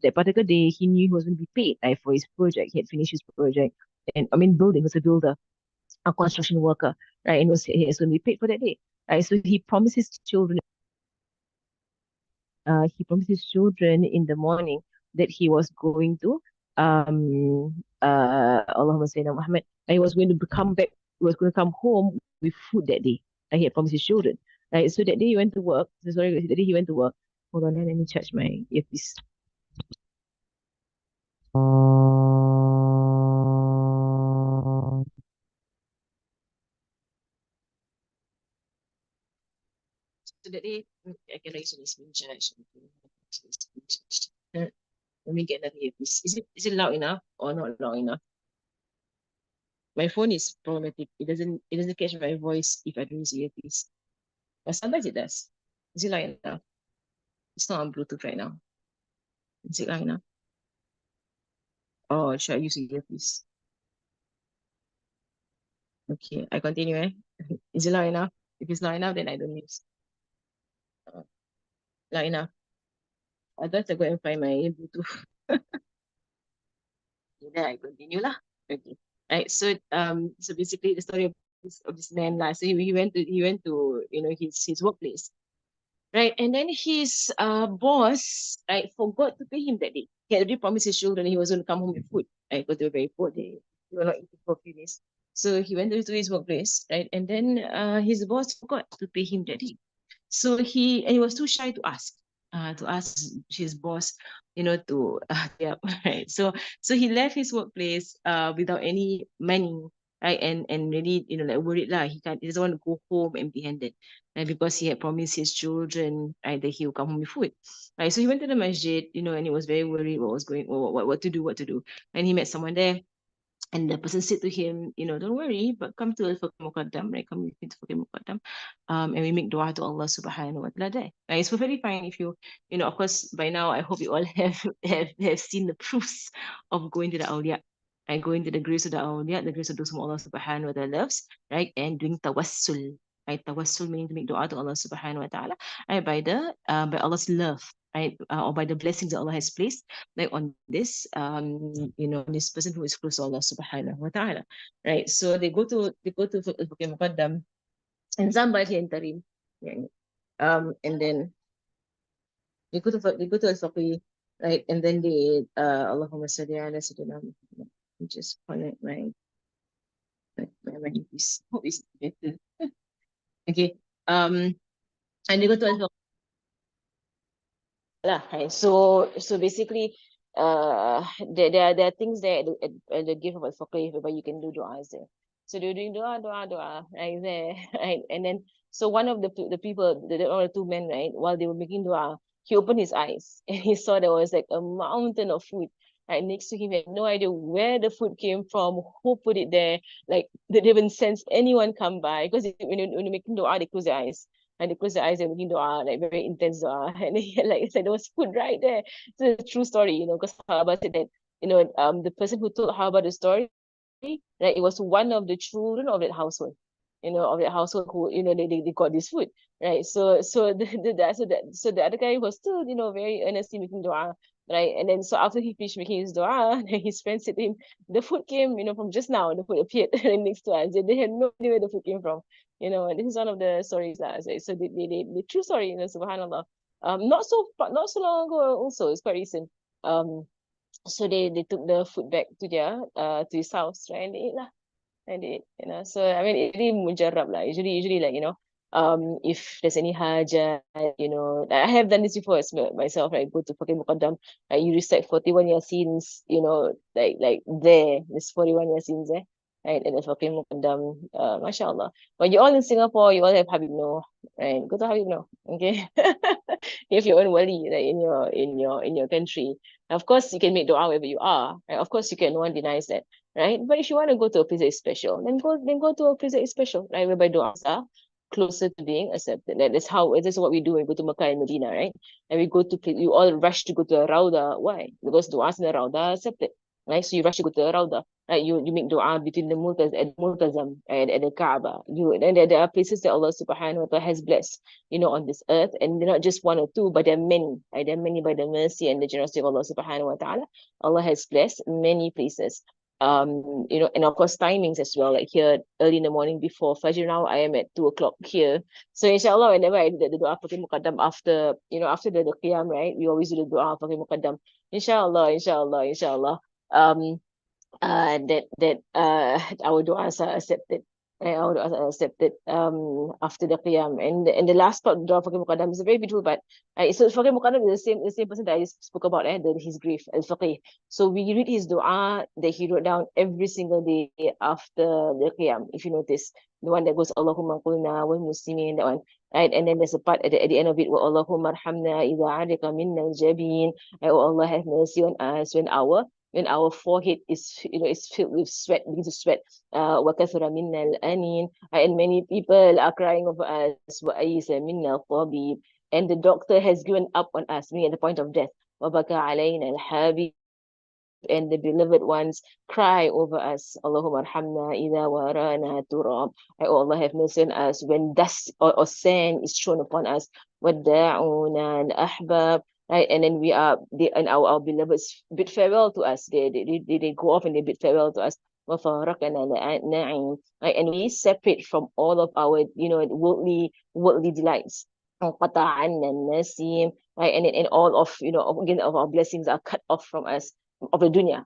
that particular day, he knew he was going to be paid, right, for his project. He had finished his project, and I mean, building, was a builder, a construction worker, right, and he was going to be paid for that day, right. So he promised his children in the morning that he was going to Allahumma sayyidina Muhammad, and he was going to come back, he was going to come home with food that day. And he had promised his children. Right. So that day he went to work. So sorry, that day he went to work. Hold on, let me charge my earpiece. So that day, I can actually been charged. Let me get that earpiece. Is it loud enough or not loud enough? My phone is problematic. It doesn't catch my voice if I don't use earpiece. But sometimes it does. Is it loud enough? It's not on Bluetooth right now. Is it loud enough? Oh, should I use a earpiece? Okay, I continue, eh? Is it loud enough? If it's loud enough, then I don't use. Loud enough. I thought to go and find my Bluetooth. Then I continue lah. Okay. Right. So basically the story of this man lah. So he went to his workplace. Right. And then his boss, right, forgot to pay him that day. He had already promised his children he was going to come home with food. Right, because they were very poor. They were not eating for a few days. So he went to his workplace, right? And then his boss forgot to pay him that day. So he was too shy to ask his boss, to yeah, right. So he left his workplace without any money, right? And really, like worried lah. He doesn't want to go home empty-handed, right? Because he had promised his children, right, that he will come home with food, right? So he went to the masjid, and he was very worried what to do, and he met someone there. And the person said to him, don't worry, but come to Al-Faqih Muqaddam, right? Come with me to Faqih Muqaddam. And we make dua to Allah subhanahu wa ta'ala there. Right? It's perfectly fine if of course, by now, I hope you all have seen the proofs of going to the awliya, and going to the graves of the awliya, the graves of those whom Allah subhanahu wa ta'ala loves, right? And doing tawassul. Right? Tawassul meaning to make dua to Allah subhanahu wa ta'ala, right? By Allah's love, right? Or by the blessings that Allah has placed, like on this person who is close to Allah subhanahu wa ta'ala, right? So they go to Bukit Muqaddam, and somebody interim, and then they go to Al-Faqih, right? And then they Allahumma salli ala sayyidina Muhammad. Just connect my piece. Hope it's better. Okay. And they go to Al-Faqih lah, right? So basically, there are things there at the gift of al-faqih whereby you can do du'as there. So they're doing dua right there, right? And then so one of the people, one of the two men, right, while they were making dua, he opened his eyes and he saw there was like a mountain of food right next to him. He had no idea where the food came from, who put it there. Like they didn't even sense anyone come by, because when you're making dua, they close their eyes. And they close their eyes and making dua, like very intense dua. And like it's like there was food right there. It's a true story, because Haba said that, the person who told Haba the story, right, it was one of the children of that household, who, they got this food, right? So the other guy was still, very earnestly making dua, right? And then so after he finished making his dua, then his friend said to him, the food came, from just now. The food appeared next to us. They had no idea where the food came from. And this is one of the stories that so the true story, subhanallah. Not so long ago also, it's quite recent. So they took the food back to his house, right? And they ate lah. And they ate, So I mean, it really mujarrab lah. Usually like, if there's any hajat, I have done this before as myself, right? Go to Faqih Muqaddam, right? You recite 41 Yasins, like there's 41 Yasins there, right? And the Faqih Muqaddam, mashallah. But you're all in Singapore, you all have Habib Noor, right? Go to Habib Noor, okay? You have your own wali, like in your country. Of course, you can make dua wherever you are, right? Of course, you can. No one denies that, right? But if you want to go to a place that is special, then go to a place that is special, right? Whereby duas are closer to being accepted. That's what we do when we go to Makkah and Medina, right? And we all rush to go to a Rauda. Why? Because duas in the Rauda are accepted, right? So you rush to go to the Rawdah, right? You make dua between the Multazam and the Kaaba. And there are places that Allah subhanahu wa ta'ala has blessed, on this earth. And they're not just one or two, but there are many. Right? There are many by the mercy and the generosity of Allah subhanahu wa ta'ala. Allah has blessed many places. And of course timings as well. Like here early in the morning before Fajr now, I am at 2 o'clock here. So inshallah, whenever I do the dua Fakir Muqaddam after, after the Qiyam, right? We always do the dua Fakir Muqaddam. Inshallah, inshallah, inshallah. Um, that our du'as are accepted. Our du'as are accepted after the qiyam. And the last part of dua Faqih Muqaddam is a very beautiful part. So Faqih Muqaddam is the same person that I spoke about, his grief, Al-Faqih. So we read his dua that he wrote down every single day after the qiyam, if you notice. The one that goes, Allahumma qulna wal muslimin, that one. Right, and then there's a part at the end of it, where Allahumma arhamna idha arika minna al-jabin. Oh Allah, have mercy on us when our forehead is filled with sweat, begins to sweat. وَكَثُرَ مِنَّا الْأَنِينَ. And many people are crying over us. وَأَيِّسَ مِنَّا الطَّبِيبِ. And the doctor has given up on us, meaning at the point of death. وَبَكَى عَلَيْنَا الْحَبِيبِ. And the beloved ones cry over us. Allahumma arhamna idha warana turab. Oh Allah, have mercy on us when dust or sand is thrown upon us. Wadda'una al-ahbab. Right, and then our beloveds bid farewell to us. They go off and they bid farewell to us. وَفَارَقَنَا نَعِيمٌ. Right, and we separate from all of our, worldly delights. وَقَطَعَنَّا النَّسِيمُ. Right, and all of, again, of our blessings are cut off from us, of the dunya,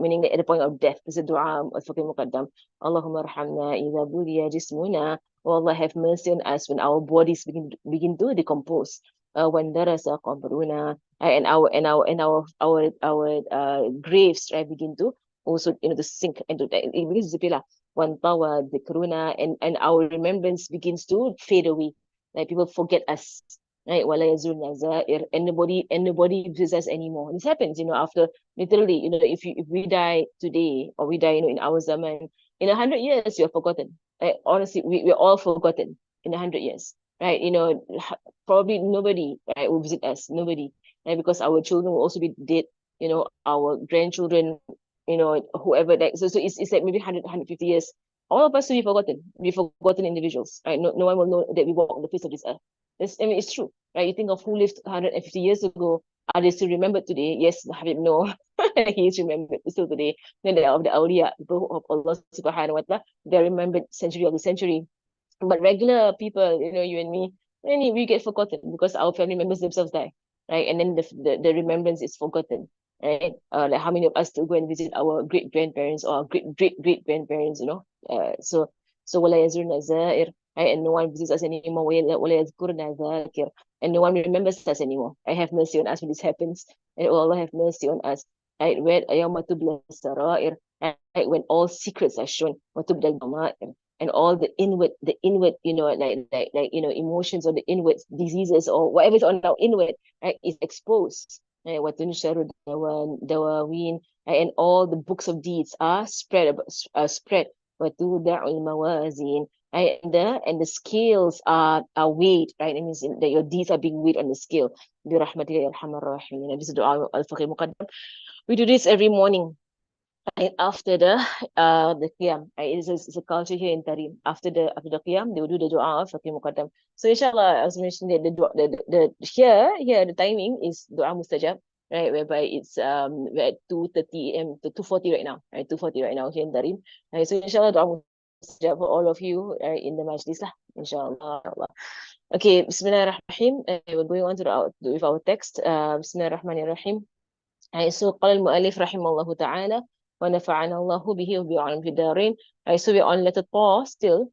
meaning that at the point of death. There's a dua of Fakir Muqaddam. Allahumma arhamna idha buliya jismuna. Oh Allah, have mercy on us when our bodies begin to decompose. When darasa qabruna, and our graves, right, begin to also, to sink into that. It begins to disappear lah. When tawa dhikruna, and our remembrance begins to fade away. Like people forget us. Right, wala yazurna zair, and nobody visits us anymore. This happens, after, literally, if we die today, or we die, in our zaman, in 100 years, you're forgotten. Right? Honestly, we're all forgotten in 100 years. Right? Probably nobody, right, will visit us. Nobody. Right? Because our children will also be dead. Our grandchildren, whoever that. So it's like maybe 100, 150 years. All of us will be forgotten. Be forgotten individuals. Right? No one will know that we walk on the face of this earth. It's true, right? You think of who lived 150 years ago. Are they still remembered today? Yes, Habib, no. He is remembered still today. Then there are of the awliya, people of Allah subhanahu wa ta'ala, they're remembered century of the century. But regular people, you and me, we get forgotten because our family members themselves die, right? And then the remembrance is forgotten, right? Like how many of us still go and visit our great grandparents or our great grandparents, so wala yazurna zair, right? And no one visits us anymore. Wala yazkurna zakir, and no one remembers us anymore. I have mercy on us when this happens, and oh Allah, have mercy on us. Right? When yawma tubla sarair, right? When all secrets are shown, wa tubla damair, and all the inward, emotions, or the inward diseases, or whatever is on our inward, right, is exposed. Right? وَتُنْشَرُ دَوَاوِينَ, right? And all the books of deeds are spread. وَتُوضَعُ الْمَوَازِينَ, right? And the scales are weighed, right? It means that your deeds are being weighed on the scale. بِرَحْمَتِكَ يَا أَرْحَمَ الرَّاحِمِينَ. This is dua al-Faqih Muqaddam. We do this every morning. And after the qiyam, it's a culture here in Tarim. After the qiyam, they will do the dua of Fatih Muqaddam. So inshallah, I was mentioning that here the timing is dua mustajab, right? Whereby we're at 2:30 a.m. to 2:40 right now, right? 2:40 right now here in Tarim. Right? So inshallah, dua mustajab for all of you, right, in the majlis lah. Inshallah. Okay, Bismillahirrahmanirrahim. We're going on with our text. Bismillahirrahmanirrahim. So قال المؤلف رحمه الله تعالى ونفعنا الله به وبعلم في الدارين. So we're on letter طا still.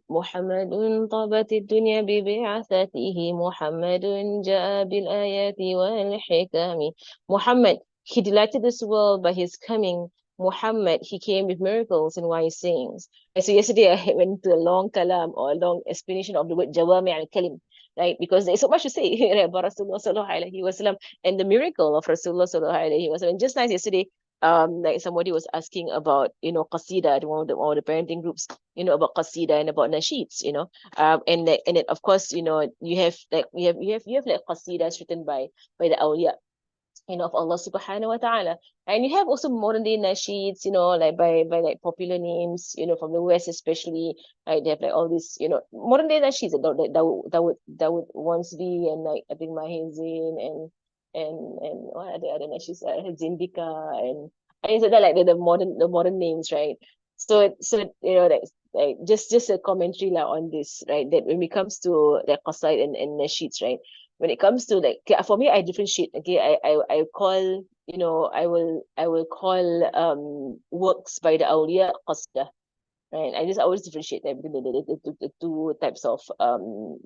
محمد طابت الدنيا ببعثته محمد جاء بالآيات والحكام. Muhammad, he delighted this world by his coming. Muhammad, he came with miracles and wise sayings. So yesterday I went to a long kalam, or a long explanation of the word jawami al-kalim, right? Because there's so much to say about Rasulullah sallallahu alaihi wasallam and the miracle of Rasulullah sallallahu alaihi wasallam. And just nice yesterday, like somebody was asking about, qasida, one of the parenting groups, about qasida and about nasheeds, and then of course, you have like qasidas written by the awliya, of Allah subhanahu wa ta'ala. And you have also modern day nasheeds, like by like popular names, from the West especially, right? They have like all these, modern day nasheeds that would once be, and like I think Mahezin and what are the other nasheeds? Zindika and so they're like the modern names, right? So that's like just a commentary like on this, right? That when it comes to the qasaid and nasheeds, right? When it comes to like, okay, for me, I differentiate. Okay, I call, I will call works by the awliya qasida, right? I always differentiate them between the two types of um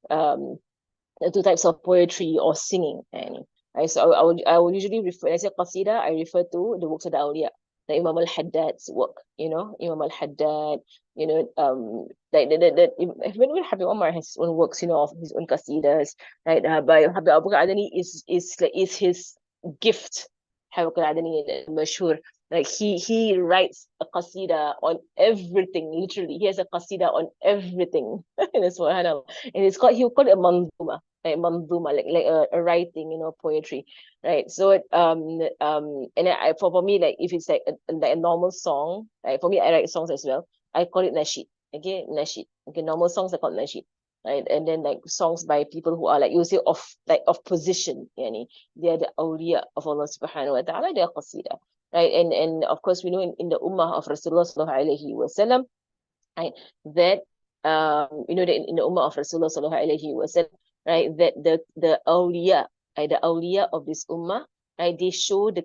the two types of poetry or singing. And so I will usually refer, when I say qasida, I refer to the works of the awliya, the Imam al-Haddad's work, Imam al-Haddad, like when Habib Omar has his own works, of his own qasidas, right? By Habib Abu Adani is his gift. Habib Adani mashhur. Like he writes a qasida on everything, literally. He has a qasida on everything. And it's subhanAllah. And he'll call it a manzuma, like manzuma, like a writing, poetry, right? So and for me, like if it's like a normal song, like for me, I write songs as well. I call it nasheed. Okay, nasheed. Okay, normal songs are called nasheed, right? And then like songs by people who are like you say of position, yani they are the awliya of Allah subhanahu wa ta'ala. They are qasida, right? And of course we know in the ummah of Rasulullah sallallahu alaihi wasallam, right? That that in the ummah of Rasulullah sallallahu alaihi wasallam, right? That the awliya, right? The awliya of this ummah, right? They show they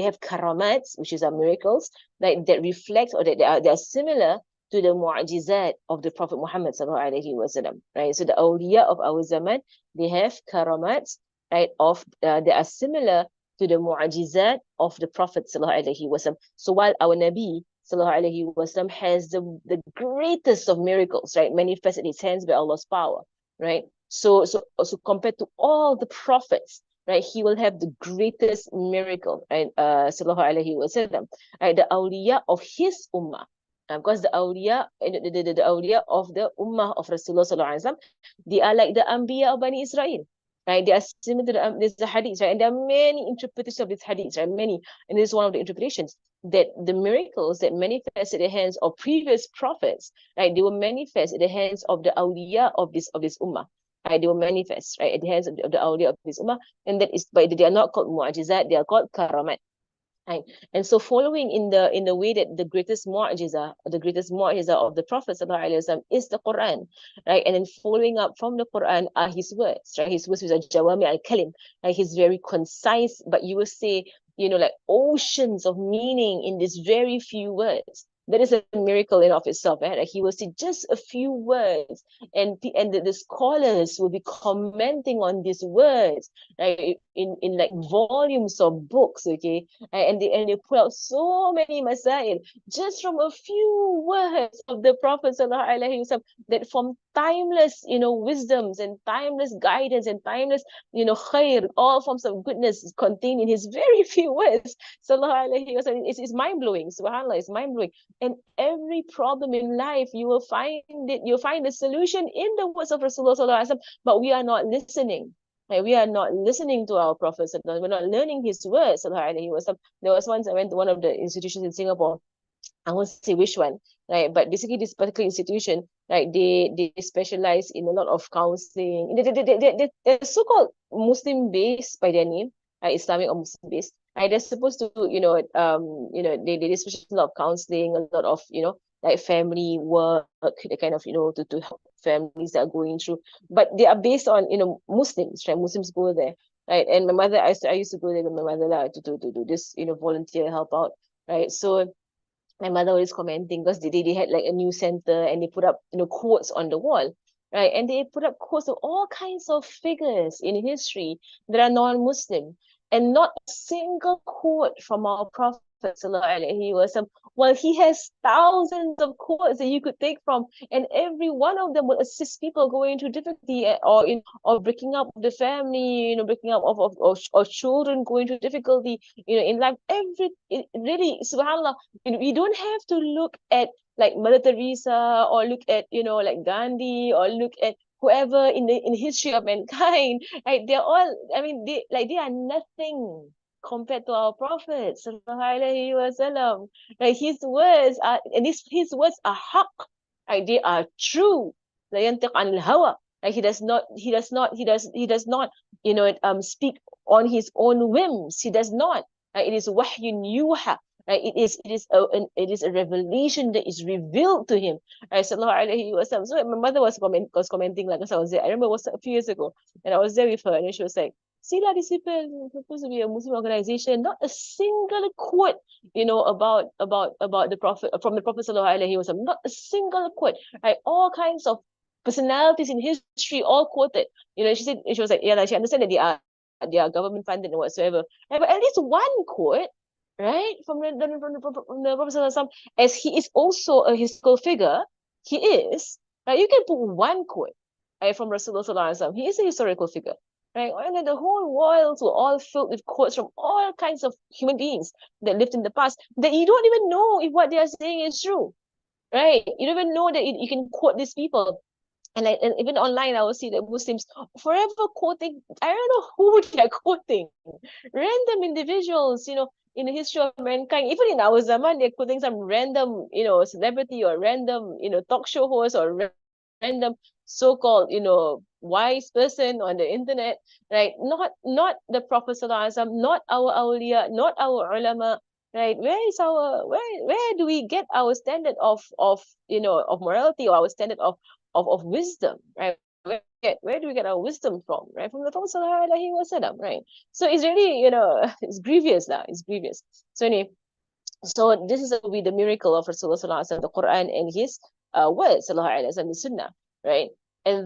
have karamats, which is miracles, like that reflect or that they are similar to the mu'jizat of the Prophet Muhammad sallallahu alaihi wasallam, right? So the awliya of our zaman, they have karamats, right? They are similar to the mu'jizat of the Prophet sallallahu alaihi wasallam. So while our Nabi sallallahu alaihi wasallam has the greatest of miracles, right, manifested in his hands by Allah's power, right? So compared to all the prophets, right, he will have the greatest miracle, right? Sallallahu alaihi wasallam, right? The awliya of his ummah. Because the awliya, the awliya of the ummah of Rasulullah sallallahu alaihi wasallam, they are like the Anbiya of Bani Israel, right? They are similar to the hadith, right? And there are many interpretations of this hadith, right? Many, and this is one of the interpretations that the miracles that manifest at the hands of previous prophets, right? They will manifest at the hands of the awliya of this ummah. Right, they will manifest right at the hands of the awliya of this ummah, and that is, but they are not called mu'ajizat, they are called karamat. Right. And so following in the way that the greatest mu'jiza of the Prophet ﷺ is the Quran, right? And then following up from the Quran are his words, right? His words is a jawami al-kalim, right? He's very concise, but you will say, like oceans of meaning in these very few words. That is a miracle in of itself, right? Like he will say just a few words, and the scholars will be commenting on these words, right? In like volumes of books, okay? And they put out so many masail just from a few words of the Prophet sallallahu alaihi wasallam, that from timeless, wisdoms and timeless guidance and timeless, khair, all forms of goodness contained in his very few words. Sallallahu alaihi wasallam. It's mind blowing. Subhanallah, it's mind blowing. And every problem in life, you'll find the solution in the words of Rasulullah sallallahu alaihi wasallam, but we are not listening. Like we are not listening to our Prophet. We're not learning his words. There was once I went to one of the institutions in Singapore. I won't say which one, right? But basically, this particular institution, right, they specialize in a lot of counseling. They're so-called Muslim based by their name, Islamic or Muslim based. Right? They're supposed to, they specialize in a lot of counseling, a lot of, like family work, the kind of, to help families that are going through. But they are based on, Muslims, right? Muslims go there, right? And my mother, I used to go there with my mother to do this, volunteer help out, right? So my mother always commenting because they had like a new center, and they put up quotes on the wall, right? And they put up quotes of all kinds of figures in history that are non-Muslim, and not a single quote from our Prophet sallallahu alaihi wasallam. Well, he has thousands of quotes that you could take from, and every one of them will assist people going through difficulty, or breaking up the family, breaking up of children going through difficulty, in life. Really, subhanallah, we don't have to look at like Mother Teresa, or look at like Gandhi, or look at whoever in history of mankind, right? They're all, I mean, they are nothing compared to our Prophet sallallahu alaihi wasallam. Like his words are, and his words are haqq, right? They are true. La yantiq anil hawa. Like he does not, speak on his own whims. He does not. It is wahyun yuha. Right? It is a revelation that is revealed to him. Right? Sallallahu alaihi wasallam. So my mother was commenting, like as I was there. I remember it was a few years ago, and I was there with her, and she was like, "See, lah, these people supposed to be a Muslim organization. Not a single quote, about the Prophet, from the Prophet sallallahu alaihi wasallam. Not a single quote. Right? All kinds of personalities in history all quoted. She was like, yeah, like, she understand that they are government funded and whatsoever. Right? But at least one quote, right, from the Prophet Sallallahu, as he is also a historical figure, he is, right? You can put one quote, right, from Rasulullah Sallallahu Alaihi Wasallam. He is a historical figure, right? And then the whole world were all filled with quotes from all kinds of human beings that lived in the past that you don't even know if what they are saying is true, right? You don't even know that you can quote these people. And even online, I will see that Muslims forever quoting, I don't know who they're quoting, random individuals, in the history of mankind. Even in our Zaman, they're quoting some random, celebrity or random, talk show host or random so-called, wise person on the internet, right? Not the Prophet Sallallahu Alaihi Wasallam, not our awliya, not our ulama, right? Where do we get our standard of morality, or our standard of wisdom, right? Where do we get our wisdom from, right? From the Prophet Sallallahu Alaihi Wasallam, right? So it's really, it's grievous now. It's grievous. So anyway, so this is be the miracle of Rasulullah Sallallahu Alaihi Wasallam, the Quran and his words, Sallallahu Alaihi Wasallam, the Sunnah, right? And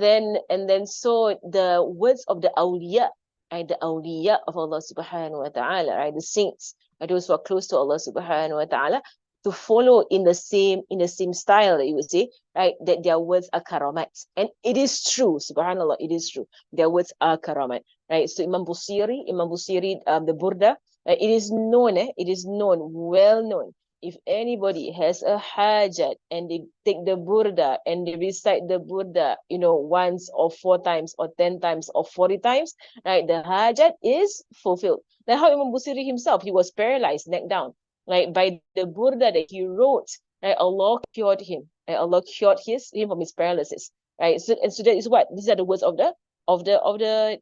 then so the words of the awliya, right? The awliya of Allah Subhanahu wa Taala, right? The saints, those who are close to Allah Subhanahu wa Taala, to follow in the same style that you would say, right? That their words are karamat, and it is true. Subhanallah, it is true. Their words are karamat, right? So Imam Busiri, the Burda, it is known, well known. If anybody has a hajat and they take the burda and they recite the burda, once or 4 times or 10 times or 40 times, right? The hajat is fulfilled. Like how Imam Busiri himself, he was paralyzed, neck down, right? By the burda that he wrote, right? Allah cured him. Right? Allah cured him from his paralysis, right? So that is what these are the words of the awliya,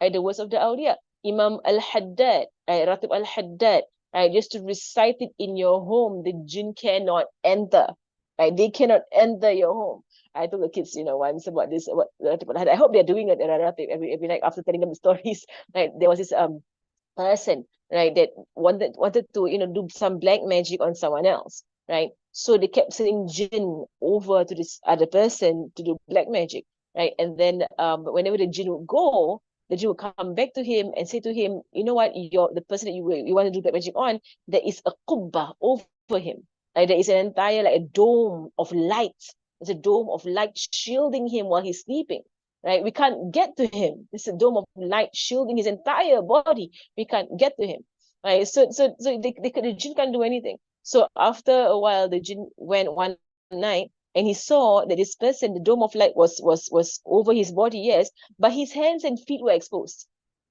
right? The words of the awliya. Imam Al-Haddad, right? Ratib Al-Haddad, right? Just to recite it in your home, the jinn cannot enter, right? They cannot enter your home. I told the kids, once about this, what Ratib Al-Haddad. I hope they're doing it every night after telling them the stories. Right? There was this person, right, that wanted to, do some black magic on someone else, right? So they kept sending jinn over to this other person to do black magic, right? And then whenever the jinn would go, the jinn would come back to him and say to him, you know what, the person that you want to do black magic on, there is a qubba over him. Like there is an entire, like, a dome of light. There's a dome of light shielding him while he's sleeping, right? We can't get to him. There's a dome of light shielding his entire body. We can't get to him, right? So the jinn can't do anything. So after a while, the jinn went one night and he saw that this person, the dome of light was over his body, yes, but his hands and feet were exposed.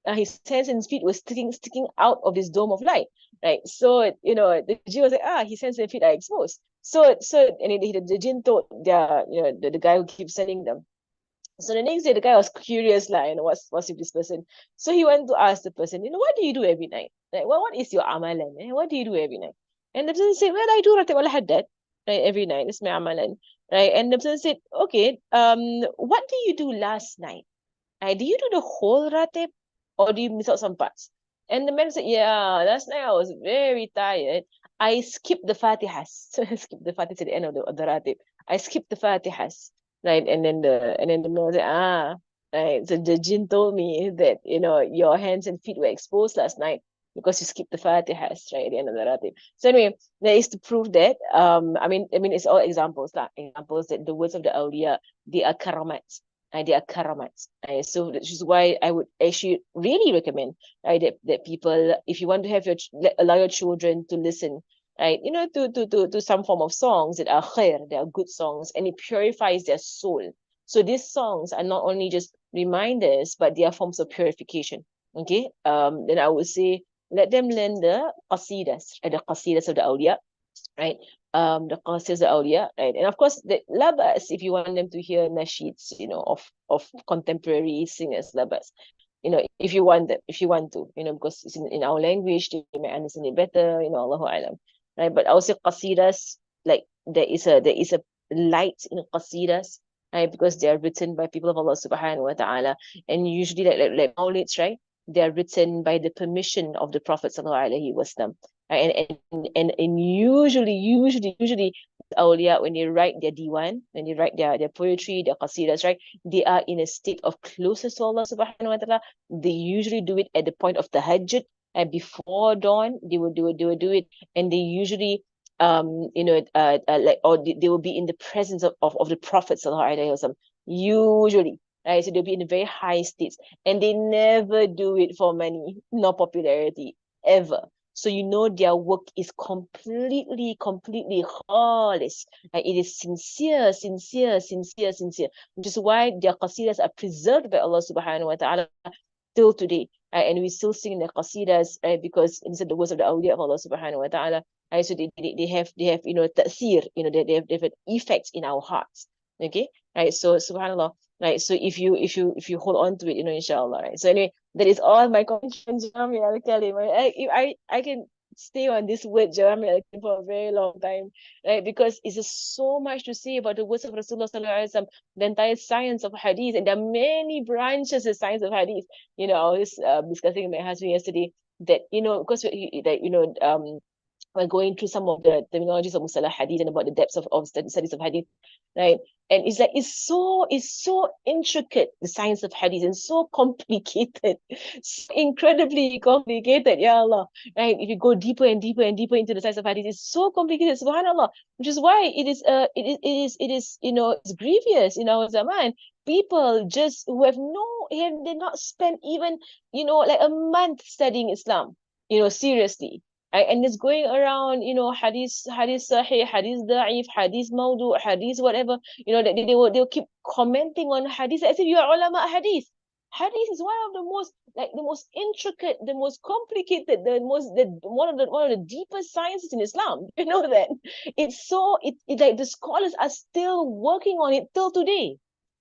His hands and feet were sticking out of this dome of light, right? So the jinn was like, his hands and feet are exposed. So and the jinn told the guy who keeps sending them. So the next day, the guy was curious, like, what's with this person. So he went to ask the person, what do you do every night? Like, what is your amalan? What do you do every night? And the person said, well, I do ratib al haddad, right, every night. That's my amalan, right? And the person said, okay, what do you do last night? Do you do the whole ratib, or do you miss out some parts? And the man said, yeah, last night I was very tired. I skipped the Fatihas. So I skipped the Fatihas at the end of the ratib. I skipped the Fatihas. Right. And then the man said, right. So the jinn told me that, your hands and feet were exposed last night because you skipped the Fatihas, right, at the end of the ratib. So anyway, there is to prove that. I mean, it's all examples, like examples that the words of the awliya, they are karamats. They are karamats. So this is why I would actually really recommend, right, that people, if you want to have allow your children to listen, right, to some form of songs that are khair, they are good songs, and it purifies their soul, So these songs are not only just reminders, but they are forms of purification. Okay. Then I would say let them learn the qasidas of the awliya, right? The qasidas of the awliya, right? And of course, the labas, if you want them to hear nasheeds, of contemporary singers, labas, if you want to, because it's in our language, they may understand it better, Allahu Alam. Right? But also qasidas, like there is a light in qasidas, right? Because they are written by people of Allah subhanahu wa ta'ala. And usually like maulids, right? They are written by the permission of the Prophet sallallahu alaihi wasallam. Right? And usually awliya, when they write their diwan, when they write their poetry, their qasidas, right? They are in a state of closeness to Allah subhanahu wa ta'ala. They usually do it at the point of tahajjud, and before dawn they will do it, and they usually like, or they will be in the presence of the Prophet sallallahu alaihi wasallam, usually, right? So they'll be in very high states, and they never do it for money nor popularity, ever. So their work is completely khalis. It is sincere, which is why their qasidas are preserved by Allah subhanahu wa ta'ala till today. And we still sing the qasidas, because these are the words of the awliya of Allah subhanahu wa ta'ala. So they have ta'thir, they have an effect in our hearts. Okay, right? So subhanallah, right? So if you hold on to it, inshallah, right? So anyway, that is all my contribution, Jami Al Kalim. I can stay on this word Jami Al Kalim for a very long time, right? Because it's just so much to say about the words of Rasulullah sallallahu alaihi wasallam, the entire science of hadith, and there are many branches of science of hadith. I was discussing with my husband yesterday that, because we're going through some of the terminologies of Musalah Hadith and about the depths of studies of Hadith, right? And it's like it's so intricate, the science of Hadith, and so complicated, so incredibly complicated, ya Allah, right? If you go deeper and deeper and deeper into the science of Hadith, it's so complicated, subhanallah, which is why it is it's grievous in our zaman. People just who have did not spend even like a month studying Islam, seriously, and it's going around, hadith sahih, hadith da'if, hadith mawdu, hadith whatever, they'll keep commenting on hadith as if you are ulama hadith. Hadith is one of the most intricate, the most complicated, one of the deepest sciences in Islam. You know that it's like the scholars are still working on it till today.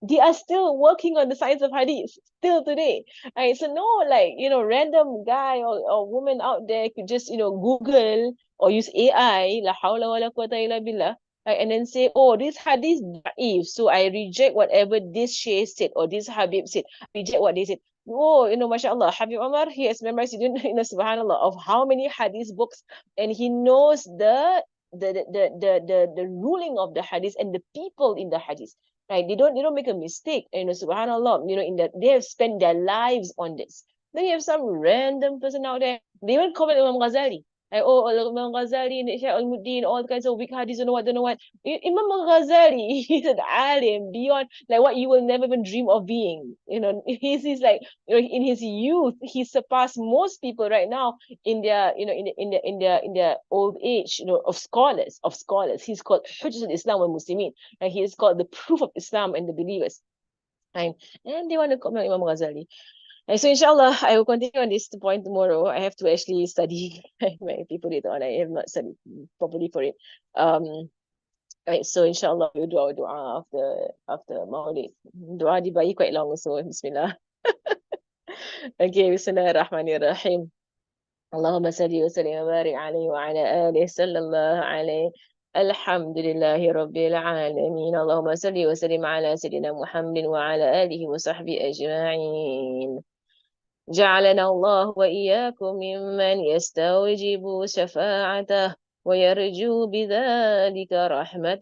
They are still working on the science of hadith till today. Right? So no, like, random guy or woman out there could just, Google or use AI, la hawla wa la quwwata illa billah, right? And then say, oh, this hadith da'if, so I reject whatever this Shaykh said or this Habib said, reject what they said. Oh, mashallah, Habib Umar, he has memorized, subhanallah, of how many hadith books, and he knows the ruling of the hadith and the people in the hadith. Right? They don't make a mistake. Subhanallah, in that they have spent their lives on this. Then you have some random person out there. They even comment Imam Ghazali. Like, oh, Imam Ghazali, Shaykh Al-Muddin, all kinds of weak hadiths, don't know what. Imam Ghazali, he's an alim beyond like what you will never even dream of being. He's like, in his youth, he surpassed most people right now in their, in their old age, of scholars. He's called Hujjat al-Islam wal Muslimin, and he is called the proof of Islam and the believers. Right? And they want to comment Imam Ghazali. And so inshallah, I will continue on this point tomorrow. I have to actually study my people later on. I have not studied properly for it. Right, so inshallah we'll do our dua after Maulid. Dua dibayi quite long, so Bismillah. Okay, Bismillahirrahmanirrahim. اللهم صل وسلم وبارك عليه وعلى آله صلى الله عليه. الحمد لله رب العالمين. اللهم صل وسلم على سيدنا محمد وعلى آله وصحبه أجمعين. جعلنا الله وإياكم ممن يستوجب شفاعته ويرجو بذلك رحمته.